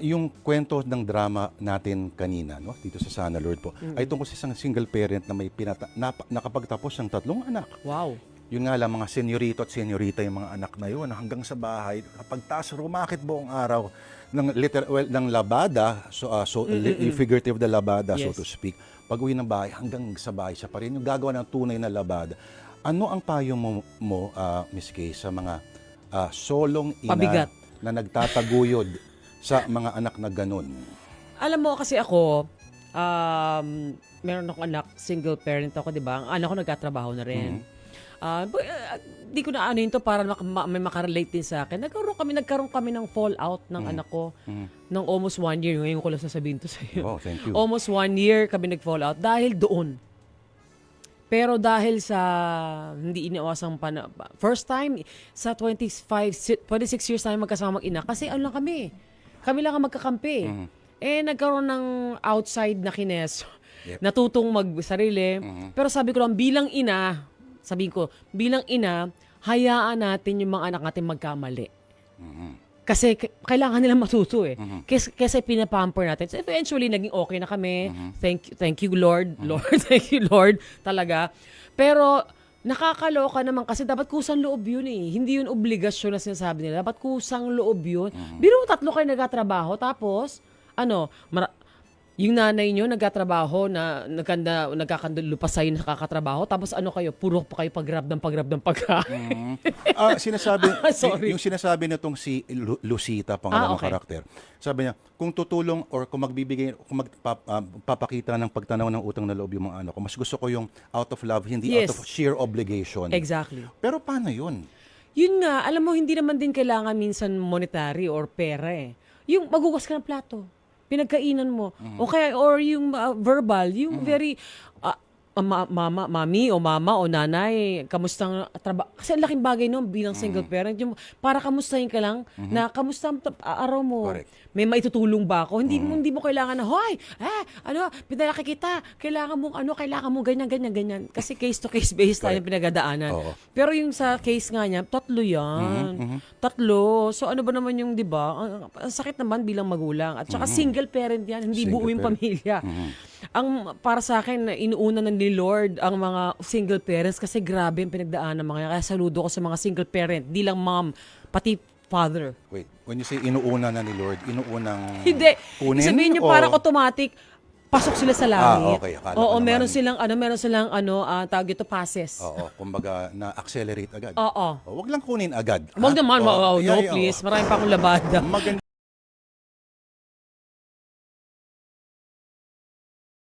Yung kwento ng drama natin kanina, no, dito sa Sana Lord po, ay tungkol sa isang single parent na may nakapagtapos ng 3 anak. Wow. Yun nga lang, mga senyorito at senyorita yung mga anak na yun, hanggang sa bahay, kapag taas rumakit buong araw ng labada, figurative na labada, so Yes. to speak, pag uwi ng bahay, hanggang sa bahay siya pa rin, yung gagawa ng tunay na labada. Ano ang payo mo Miss Kay, sa mga solong ina Pabigat. na nagtataguyod sa mga anak na ganun? Alam mo kasi ako, meron akong anak, single parent ako, di ba? Ang anak ko nagkatrabaho na rin. Di ko na ano yun to para may makarelate din sa akin. Nagkaroon kami ng fallout ng anak ko ng almost 1 year. Ngayon ko lang sasabihin to sa iyo. Oh, thank you. Almost 1 year kami nag-fallout dahil doon. Pero dahil sa hindi iniwasang first time sa 26 years tayo magkasama mag-ina kasi ano lang kami lang ang magkakampi. Eh nagkaroon ng outside na kines. Yep. Natutong magsarili. Pero sabi ko lang bilang ina, hayaan natin yung mga anak natin magkamali. Kasi kailangan nilang matuto eh. Kasi pinapamper natin. So eventually, naging okay na kami. Thank you Lord. Thank you Lord. Talaga. Pero nakakaloka naman kasi dapat kusang loob yun eh. Hindi yun obligasyon na sinasabi nila. Dapat kusang loob yun. Biro mo 3 kayo nagkatrabaho. Tapos, yung nanay nyo nagkatrabaho na nagkakandulo pa sa'yo nakakatrabaho. Tapos kayo, puro pa kayo pag-grab ng pag. Sorry. Yung sinasabi nitong si Lucita, pangalawang karakter, sabi niya, kung tutulong or kung magpapakita ng pagtanaw ng utang na loob yung mga anak ko, mas gusto ko yung out of love, hindi Yes. out of sheer obligation. Exactly. Pero paano yun? Yun nga, alam mo, hindi naman din kailangan minsan monetary or pera eh. Yung magugas ka ng plato, pinagkainan mo. O kaya, or yung verbal, yung very, mami o mama o nanay, kamustang trabaho. Kasi ang laking bagay nun bilang single parent. Yung, para kamustahin ka lang na kamusta ang araw mo. Correct. May maitutulong ba ako? Hindi mo kailangan na, hoy, pinalaki kita. Kailangan mo ganyan. Kasi case to case based tayo yung pinagadaanan. Oo. Pero yung sa case nga niya, 3 yan. 3. So ano ba naman yung, di ba? Ang sakit naman bilang magulang. At saka single parent yan, hindi Single buuing parent. pamilya. Ang para sa akin, inuuna na ni Lord ang mga single parents kasi grabe ang pinagdaanan ng mga yan. Kaya saludo ko sa mga single parent, di lang mom, pati father. Wait, when you say inuuna na ni Lord, inuunang Hindi. kunin? Sabihin niyo parang automatic, pasok sila sa langit. Okay. Akala Oo, ko naman. meron silang tawag ito, passes. Oo, kumbaga na-accelerate agad. Oo. Wag lang kunin agad. Wag naman, no Yeah, please. Marami pa akong labada. Maganda.